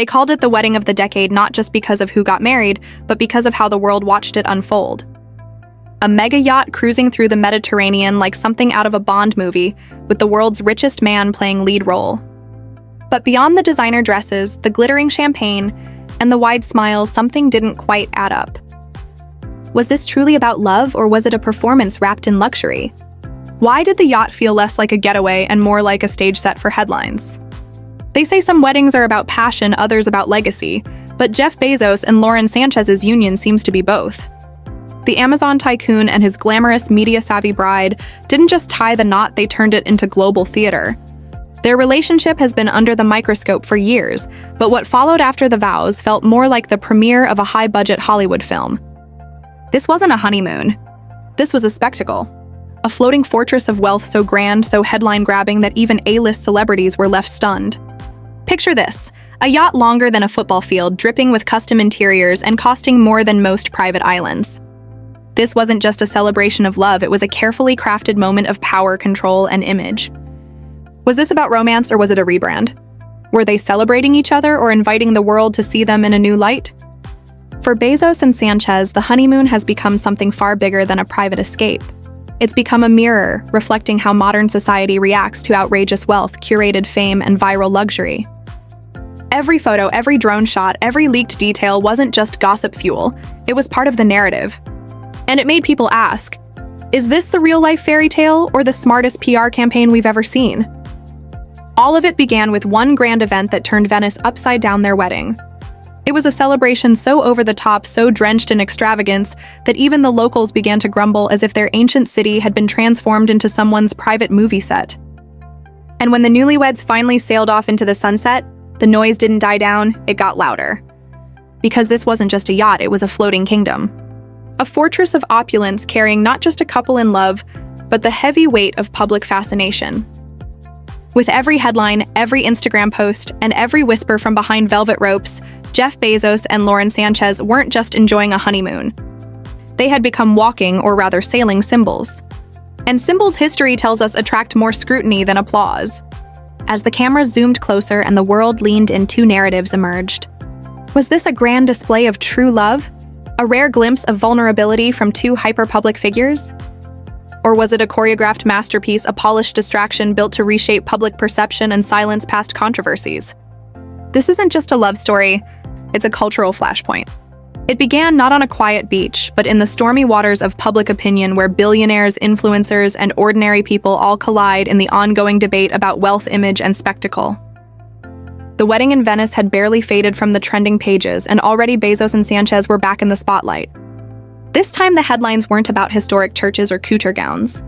They called it the wedding of the decade not just because of who got married, but because of how the world watched it unfold. A mega yacht cruising through the Mediterranean like something out of a Bond movie, with the world's richest man playing lead role. But beyond the designer dresses, the glittering champagne, and the wide smiles, something didn't quite add up. Was this truly about love, or was it a performance wrapped in luxury? Why did the yacht feel less like a getaway and more like a stage set for headlines? They say some weddings are about passion, others about legacy, but Jeff Bezos and Lauren Sanchez's union seems to be both. The Amazon tycoon and his glamorous, media-savvy bride didn't just tie the knot, they turned it into global theater. Their relationship has been under the microscope for years, but what followed after the vows felt more like the premiere of a high-budget Hollywood film. This wasn't a honeymoon. This was a spectacle. A floating fortress of wealth so grand, so headline-grabbing that even A-list celebrities were left stunned. Picture this, a yacht longer than a football field, dripping with custom interiors and costing more than most private islands. This wasn't just a celebration of love, it was a carefully crafted moment of power, control, and image. Was this about romance, or was it a rebrand? Were they celebrating each other or inviting the world to see them in a new light? For Bezos and Sanchez, the honeymoon has become something far bigger than a private escape. It's become a mirror, reflecting how modern society reacts to outrageous wealth, curated fame, and viral luxury. Every photo, every drone shot, every leaked detail wasn't just gossip fuel, it was part of the narrative. And it made people ask, is this the real-life fairy tale or the smartest PR campaign we've ever seen? All of it began with one grand event that turned Venice upside down: their wedding. It was a celebration so over the top, so drenched in extravagance, that even the locals began to grumble, as if their ancient city had been transformed into someone's private movie set. And when the newlyweds finally sailed off into the sunset, the noise didn't die down, it got louder. Because this wasn't just a yacht, it was a floating kingdom. A fortress of opulence carrying not just a couple in love, but the heavy weight of public fascination. With every headline, every Instagram post, and every whisper from behind velvet ropes, Jeff Bezos and Lauren Sanchez weren't just enjoying a honeymoon. They had become walking, or rather sailing, symbols. And symbols, history tells us, attract more scrutiny than applause. As the camera zoomed closer and the world leaned in, two narratives emerged. Was this a grand display of true love? A rare glimpse of vulnerability from two hyper-public figures? Or was it a choreographed masterpiece, a polished distraction built to reshape public perception and silence past controversies? This isn't just a love story, it's a cultural flashpoint. It began not on a quiet beach, but in the stormy waters of public opinion, where billionaires, influencers, and ordinary people all collide in the ongoing debate about wealth, image, and spectacle. The wedding in Venice had barely faded from the trending pages, and already Bezos and Sanchez were back in the spotlight. This time, the headlines weren't about historic churches or couture gowns.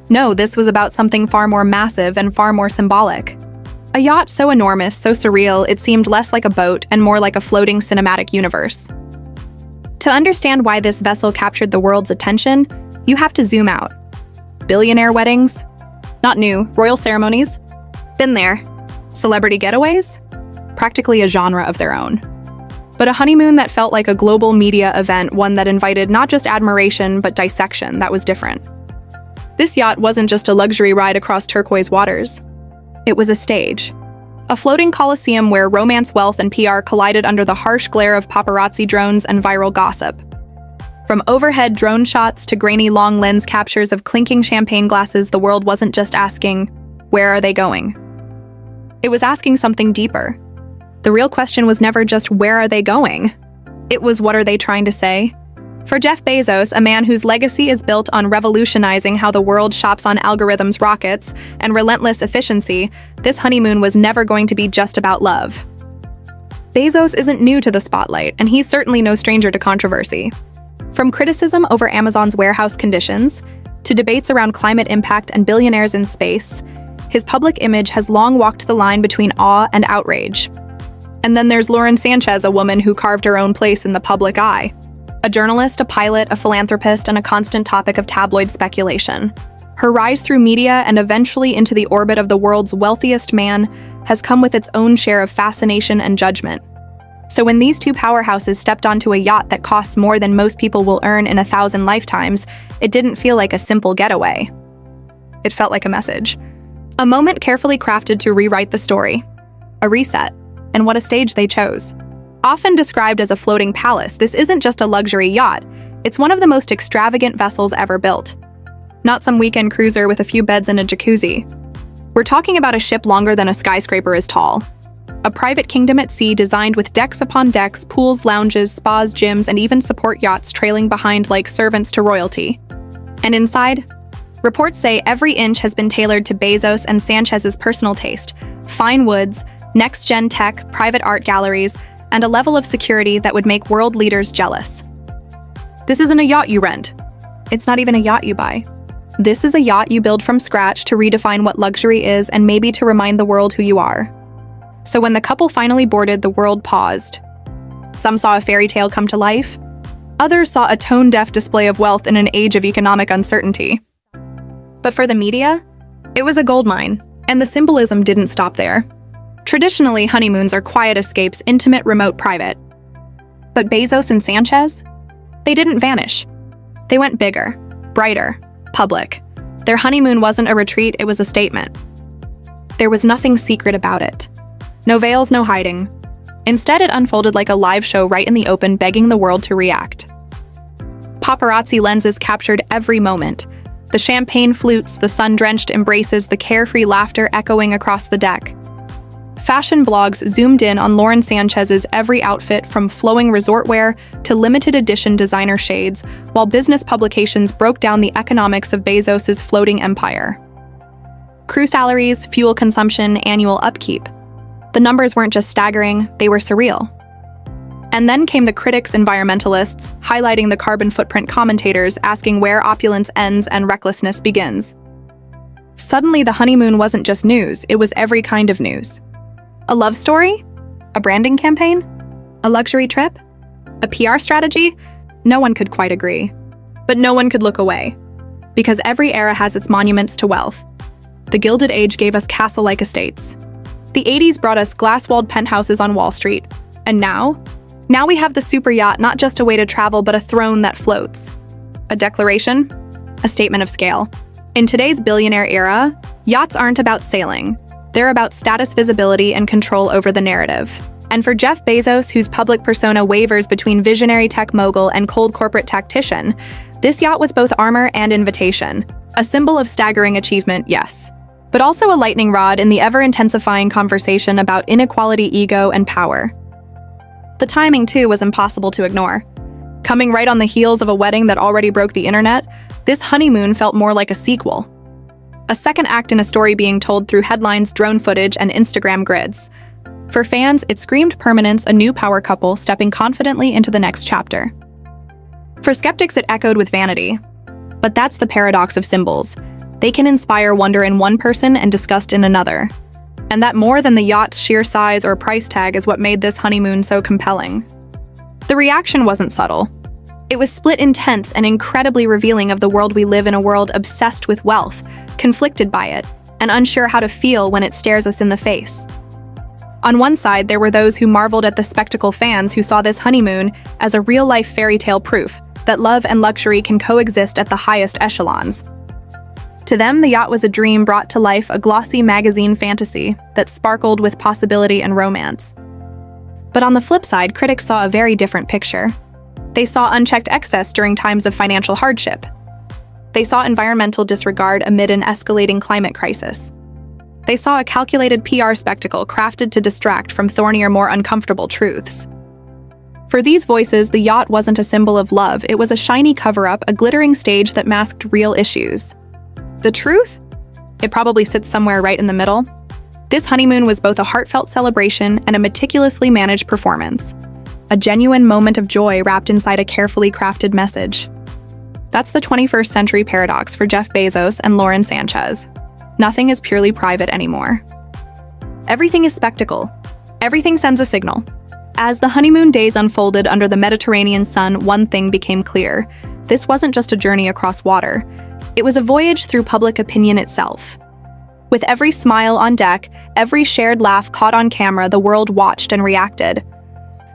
No, this was about something far more massive and far more symbolic. A yacht so enormous, so surreal, it seemed less like a boat and more like a floating cinematic universe. To understand why this vessel captured the world's attention, you have to zoom out. Billionaire weddings? Not new. Royal ceremonies? Been there. Celebrity getaways? Practically a genre of their own. But a honeymoon that felt like a global media event, one that invited not just admiration, but dissection, that was different. This yacht wasn't just a luxury ride across turquoise waters. It was a stage. A floating coliseum where romance, wealth, and PR collided under the harsh glare of paparazzi drones and viral gossip. From overhead drone shots to grainy long lens captures of clinking champagne glasses, the world wasn't just asking, where are they going? It was asking something deeper. The real question was never just, where are they going? It was, what are they trying to say? For Jeff Bezos, a man whose legacy is built on revolutionizing how the world shops on algorithms, rockets, and relentless efficiency, this honeymoon was never going to be just about love. Bezos isn't new to the spotlight, and he's certainly no stranger to controversy. From criticism over Amazon's warehouse conditions, to debates around climate impact and billionaires in space, his public image has long walked the line between awe and outrage. And then there's Lauren Sanchez, a woman who carved her own place in the public eye. A journalist, a pilot, a philanthropist, and a constant topic of tabloid speculation. Her rise through media and eventually into the orbit of the world's wealthiest man has come with its own share of fascination and judgment. So when these two powerhouses stepped onto a yacht that costs more than most people will earn in 1,000 lifetimes, it didn't feel like a simple getaway. It felt like a message. A moment carefully crafted to rewrite the story. A reset. and what a stage they chose. Often described as a floating palace, this isn't just a luxury yacht. It's one of the most extravagant vessels ever built. Not some weekend cruiser with a few beds and a jacuzzi. We're talking about a ship longer than a skyscraper is tall. A private kingdom at sea designed with decks upon decks, pools, lounges, spas, gyms, and even support yachts trailing behind like servants to royalty. And inside? Reports say every inch has been tailored to Bezos and Sanchez's personal taste. Fine woods, next-gen tech, private art galleries, and a level of security that would make world leaders jealous. This isn't a yacht you rent. It's not even a yacht you buy. This is a yacht you build from scratch to redefine what luxury is and maybe to remind the world who you are. So when the couple finally boarded, the world paused. Some saw a fairy tale come to life. Others saw a tone-deaf display of wealth in an age of economic uncertainty. But for the media, it was a goldmine, and the symbolism didn't stop there. Traditionally, honeymoons are quiet escapes, intimate, remote, private. But Bezos and Sanchez? They didn't vanish. They went bigger, brighter, public. Their honeymoon wasn't a retreat, it was a statement. There was nothing secret about it. No veils, no hiding. Instead, it unfolded like a live show right in the open, begging the world to react. Paparazzi lenses captured every moment. The champagne flutes, the sun-drenched embraces, the carefree laughter echoing across the deck. Fashion blogs zoomed in on Lauren Sanchez's every outfit, from flowing resort wear to limited edition designer shades, while business publications broke down the economics of Bezos's floating empire. Crew salaries, fuel consumption, annual upkeep. The numbers weren't just staggering, they were surreal. And then came the critics, environmentalists, highlighting the carbon footprint, commentators asking where opulence ends and recklessness begins. Suddenly, the honeymoon wasn't just news, it was every kind of news. A love story? A branding campaign? A luxury trip? A PR strategy? No one could quite agree. But no one could look away. Because every era has its monuments to wealth. The Gilded Age gave us castle-like estates. The 80s brought us glass-walled penthouses on Wall Street. And now we have the super yacht, not just a way to travel, but a throne that floats. A declaration? A statement of scale. In today's billionaire era, yachts aren't about sailing. They're about status, visibility, and control over the narrative. And for Jeff Bezos, whose public persona wavers between visionary tech mogul and cold corporate tactician, this yacht was both armor and invitation. A symbol of staggering achievement, yes, but also a lightning rod in the ever-intensifying conversation about inequality, ego, and power. The timing, too, was impossible to ignore. Coming right on the heels of a wedding that already broke the internet, this honeymoon felt more like a sequel. A second act in a story being told through headlines, drone footage, and Instagram grids. For fans, it screamed permanence, a new power couple stepping confidently into the next chapter. For skeptics, it echoed with vanity. But that's the paradox of symbols. They can inspire wonder in one person and disgust in another. And that more than the yacht's sheer size or price tag is what made this honeymoon so compelling. The reaction wasn't subtle. It was split, intense, and incredibly revealing of the world we live in, a world obsessed with wealth, conflicted by it, and unsure how to feel when it stares us in the face. On one side, there were those who marveled at the spectacle, fans who saw this honeymoon as a real-life fairy tale proof that love and luxury can coexist at the highest echelons. To them, the yacht was a dream brought to life, a glossy magazine fantasy that sparkled with possibility and romance. But on the flip side, critics saw a very different picture. They saw unchecked excess during times of financial hardship. They saw environmental disregard amid an escalating climate crisis. They saw a calculated PR spectacle crafted to distract from thornier, more uncomfortable truths. For these voices, the yacht wasn't a symbol of love, it was a shiny cover-up, a glittering stage that masked real issues. The truth? It probably sits somewhere right in the middle. This honeymoon was both a heartfelt celebration and a meticulously managed performance. A genuine moment of joy wrapped inside a carefully crafted message. That's the 21st century paradox for Jeff Bezos and Lauren Sanchez. Nothing is purely private anymore. Everything is spectacle. Everything sends a signal. As the honeymoon days unfolded under the Mediterranean sun, one thing became clear. This wasn't just a journey across water. It was a voyage through public opinion itself. With every smile on deck, every shared laugh caught on camera, the world watched and reacted.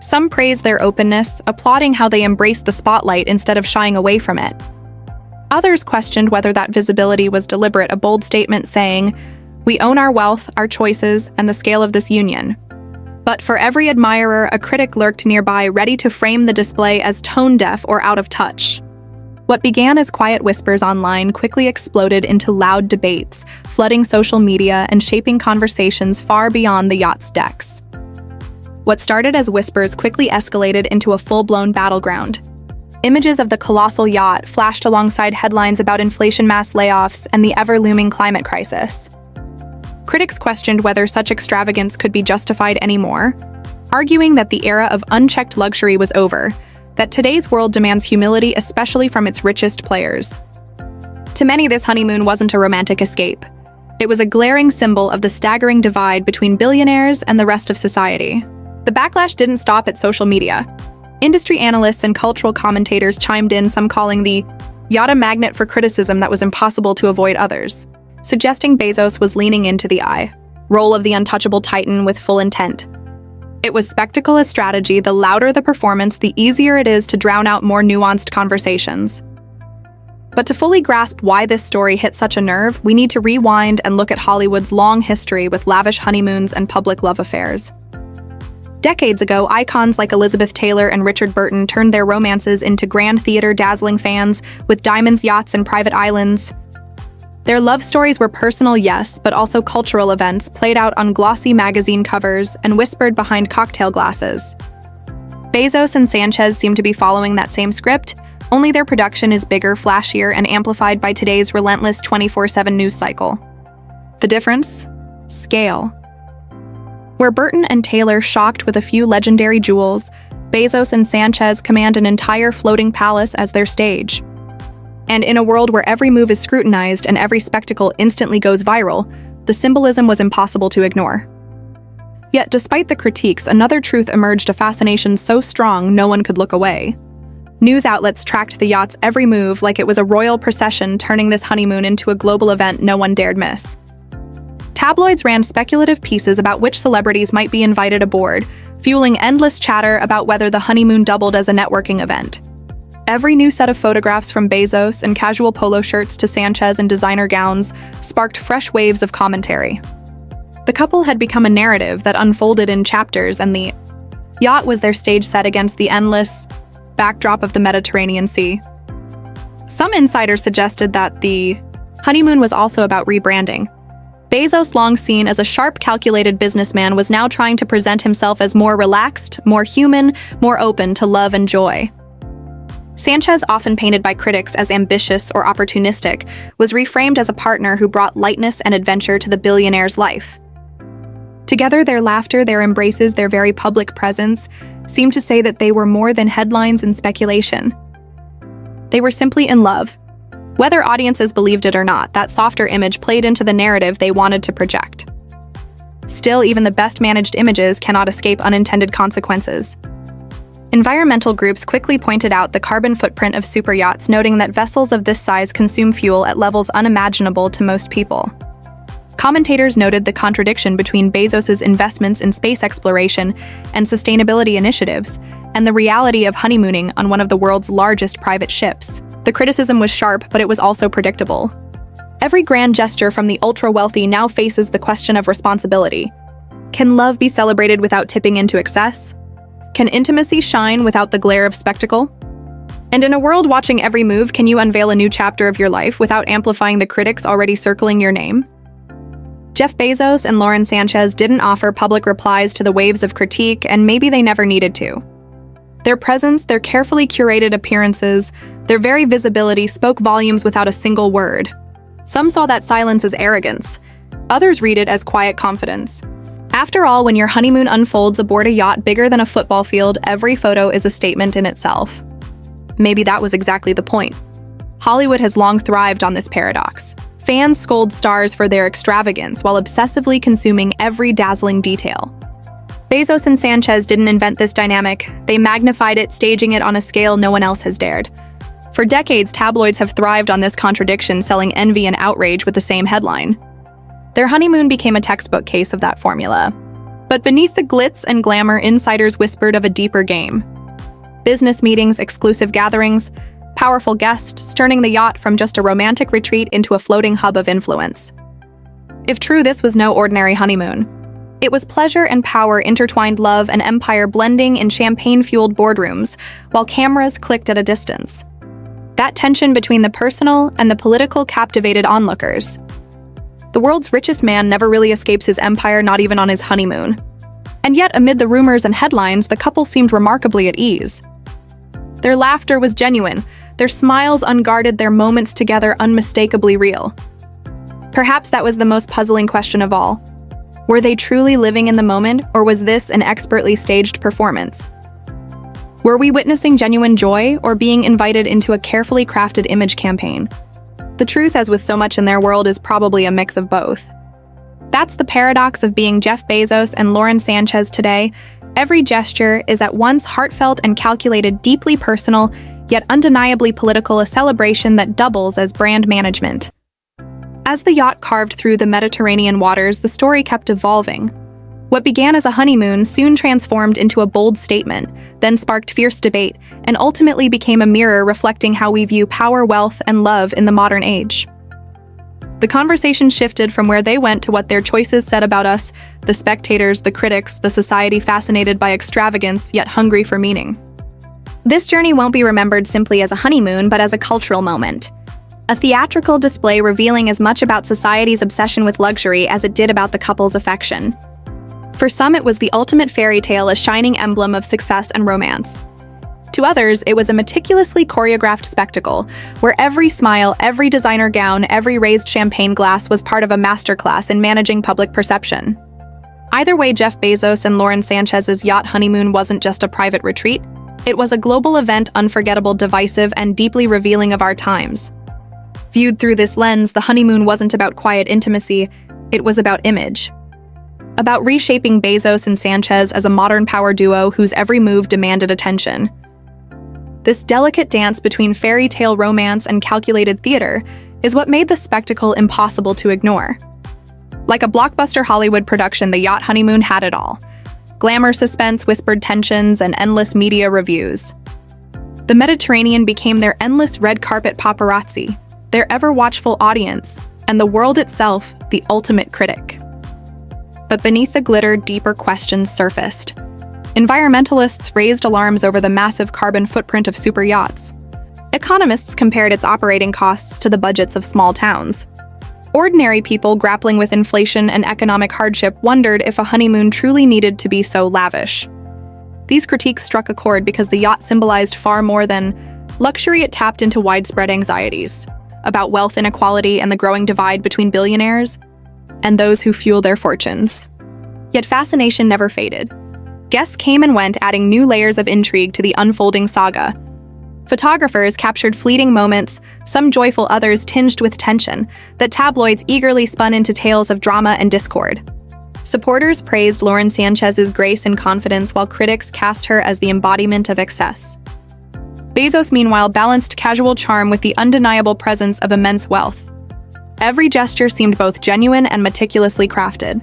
Some praised their openness, applauding how they embraced the spotlight instead of shying away from it. Others questioned whether that visibility was deliberate, a bold statement saying, "We own our wealth, our choices, and the scale of this union." But for every admirer, a critic lurked nearby, ready to frame the display as tone-deaf or out of touch. What began as quiet whispers online quickly exploded into loud debates, flooding social media and shaping conversations far beyond the yacht's decks. What started as whispers quickly escalated into a full-blown battleground. Images of the colossal yacht flashed alongside headlines about inflation, mass layoffs, and the ever-looming climate crisis. Critics questioned whether such extravagance could be justified anymore, arguing that the era of unchecked luxury was over, that today's world demands humility, especially from its richest players. To many, this honeymoon wasn't a romantic escape. It was a glaring symbol of the staggering divide between billionaires and the rest of society. The backlash didn't stop at social media. Industry analysts and cultural commentators chimed in, some calling the yacht a magnet for criticism that was impossible to avoid others, suggesting Bezos was leaning into the role of the untouchable titan with full intent. It was spectacle as strategy. The louder the performance, the easier it is to drown out more nuanced conversations. But to fully grasp why this story hit such a nerve, we need to rewind and look at Hollywood's long history with lavish honeymoons and public love affairs. Decades ago, icons like Elizabeth Taylor and Richard Burton turned their romances into grand theater, dazzling fans with diamonds, yachts, and private islands. Their love stories were personal, yes, but also cultural events played out on glossy magazine covers and whispered behind cocktail glasses. Bezos and Sanchez seem to be following that same script, only their production is bigger, flashier, and amplified by today's relentless 24/7 news cycle. The difference? Scale. Where Burton and Taylor shocked with a few legendary jewels, Bezos and Sanchez command an entire floating palace as their stage. And in a world where every move is scrutinized and every spectacle instantly goes viral, the symbolism was impossible to ignore. Yet, despite the critiques, another truth emerged: a fascination so strong no one could look away. News outlets tracked the yacht's every move like it was a royal procession, turning this honeymoon into a global event no one dared miss. Tabloids ran speculative pieces about which celebrities might be invited aboard, fueling endless chatter about whether the honeymoon doubled as a networking event. Every new set of photographs, from Bezos and casual polo shirts to Sanchez in designer gowns, sparked fresh waves of commentary. The couple had become a narrative that unfolded in chapters, and the yacht was their stage set against the endless backdrop of the Mediterranean Sea. Some insiders suggested that the honeymoon was also about rebranding. Bezos, long seen as a sharp, calculated businessman, was now trying to present himself as more relaxed, more human, more open to love and joy. Sanchez, often painted by critics as ambitious or opportunistic, was reframed as a partner who brought lightness and adventure to the billionaire's life. Together, their laughter, their embraces, their very public presence seemed to say that they were more than headlines and speculation. They were simply in love. Whether audiences believed it or not, that softer image played into the narrative they wanted to project. Still, even the best managed images cannot escape unintended consequences. Environmental groups quickly pointed out the carbon footprint of superyachts, noting that vessels of this size consume fuel at levels unimaginable to most people. Commentators noted the contradiction between Bezos's investments in space exploration and sustainability initiatives, and the reality of honeymooning on one of the world's largest private ships. The criticism was sharp, but it was also predictable. Every grand gesture from the ultra-wealthy now faces the question of responsibility. Can love be celebrated without tipping into excess? Can intimacy shine without the glare of spectacle? And in a world watching every move, can you unveil a new chapter of your life without amplifying the critics already circling your name? Jeff Bezos and Lauren Sanchez didn't offer public replies to the waves of critique, and maybe they never needed to. Their presence, their carefully curated appearances, their very visibility spoke volumes without a single word. Some saw that silence as arrogance. Others read it as quiet confidence. After all, when your honeymoon unfolds aboard a yacht bigger than a football field, every photo is a statement in itself. Maybe that was exactly the point. Hollywood has long thrived on this paradox. Fans scold stars for their extravagance while obsessively consuming every dazzling detail. Bezos and Sanchez didn't invent this dynamic. They magnified it, staging it on a scale no one else has dared. For decades, tabloids have thrived on this contradiction, selling envy and outrage with the same headline. Their honeymoon became a textbook case of that formula. But beneath the glitz and glamour, insiders whispered of a deeper game. Business meetings, exclusive gatherings, powerful guests, turning the yacht from just a romantic retreat into a floating hub of influence. If true, this was no ordinary honeymoon. It was pleasure and power intertwined, love and empire blending in champagne-fueled boardrooms, while cameras clicked at a distance. That tension between the personal and the political captivated onlookers. The world's richest man never really escapes his empire, not even on his honeymoon. And yet, amid the rumors and headlines, the couple seemed remarkably at ease. Their laughter was genuine, their smiles unguarded, their moments together unmistakably real. Perhaps that was the most puzzling question of all. Were they truly living in the moment, or was this an expertly staged performance? Were we witnessing genuine joy, or being invited into a carefully crafted image campaign? The truth, as with so much in their world, is probably a mix of both. That's the paradox of being Jeff Bezos and Lauren Sanchez today. Every gesture is at once heartfelt and calculated, deeply personal, yet undeniably political, a celebration that doubles as brand management. As the yacht carved through the Mediterranean waters, the story kept evolving. What began as a honeymoon soon transformed into a bold statement, then sparked fierce debate, and ultimately became a mirror reflecting how we view power, wealth, and love in the modern age. The conversation shifted from where they went to what their choices said about us, the spectators, the critics, the society fascinated by extravagance yet hungry for meaning. This journey won't be remembered simply as a honeymoon, but as a cultural moment. A theatrical display revealing as much about society's obsession with luxury as it did about the couple's affection. For some, it was the ultimate fairy tale, a shining emblem of success and romance. To others, it was a meticulously choreographed spectacle, where every smile, every designer gown, every raised champagne glass was part of a masterclass in managing public perception. Either way, Jeff Bezos and Lauren Sanchez's yacht honeymoon wasn't just a private retreat. It was a global event, unforgettable, divisive, and deeply revealing of our times. Viewed through this lens, the honeymoon wasn't about quiet intimacy, it was about image. About reshaping Bezos and Sanchez as a modern power duo whose every move demanded attention. This delicate dance between fairy tale romance and calculated theater is what made the spectacle impossible to ignore. Like a blockbuster Hollywood production, the yacht honeymoon had it all. Glamour, suspense, whispered tensions, and endless media reviews. The Mediterranean became their endless red carpet paparazzi, their ever-watchful audience, and the world itself, the ultimate critic. But beneath the glitter, deeper questions surfaced. Environmentalists raised alarms over the massive carbon footprint of super yachts. Economists compared its operating costs to the budgets of small towns. Ordinary people grappling with inflation and economic hardship wondered if a honeymoon truly needed to be so lavish. These critiques struck a chord because the yacht symbolized far more than luxury. It tapped into widespread anxieties about wealth inequality and the growing divide between billionaires and those who fuel their fortunes. Yet fascination never faded. Guests came and went, adding new layers of intrigue to the unfolding saga. Photographers captured fleeting moments, some joyful, others tinged with tension, that tabloids eagerly spun into tales of drama and discord. Supporters praised Lauren Sanchez's grace and confidence, while critics cast her as the embodiment of excess. Bezos, meanwhile, balanced casual charm with the undeniable presence of immense wealth. Every gesture seemed both genuine and meticulously crafted.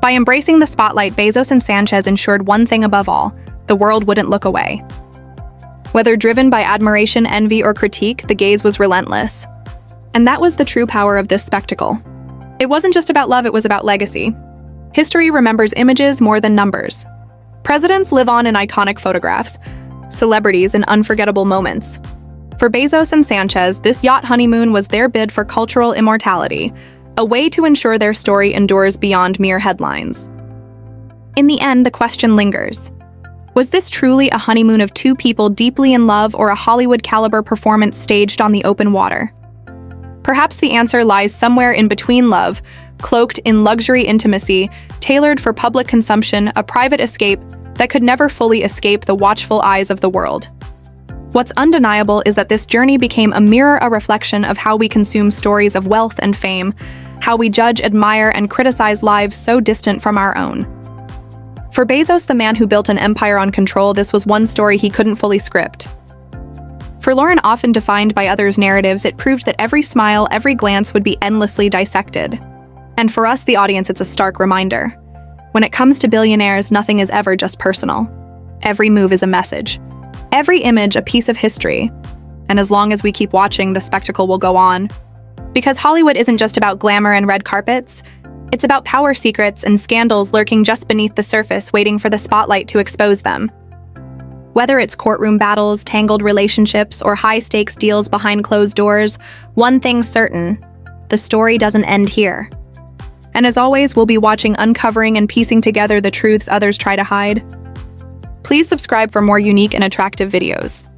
By embracing the spotlight, Bezos and Sanchez ensured one thing above all: the world wouldn't look away. Whether driven by admiration, envy, or critique, the gaze was relentless. And that was the true power of this spectacle. It wasn't just about love, it was about legacy. History remembers images more than numbers. Presidents live on in iconic photographs, celebrities in unforgettable moments. For Bezos and Sanchez, this yacht honeymoon was their bid for cultural immortality, a way to ensure their story endures beyond mere headlines. In the end, the question lingers. Was this truly a honeymoon of two people deeply in love, or a Hollywood-caliber performance staged on the open water? Perhaps the answer lies somewhere in between: love, cloaked in luxury, intimacy, tailored for public consumption, a private escape that could never fully escape the watchful eyes of the world. What's undeniable is that this journey became a mirror, a reflection of how we consume stories of wealth and fame, how we judge, admire, and criticize lives so distant from our own. For Bezos, the man who built an empire on control, this was one story he couldn't fully script. For Lauren, often defined by others' narratives, it proved that every smile, every glance would be endlessly dissected. And for us, the audience, it's a stark reminder. When it comes to billionaires, nothing is ever just personal. Every move is a message. Every image, a piece of history. And as long as we keep watching, the spectacle will go on. Because Hollywood isn't just about glamour and red carpets, It's about power secrets and scandals lurking just beneath the surface, waiting for the spotlight to expose them. Whether it's courtroom battles, tangled relationships, or high-stakes deals behind closed doors, one thing's certain: the story doesn't end here. And as always, we'll be watching, uncovering, and piecing together the truths others try to hide. Please subscribe for more unique and attractive videos.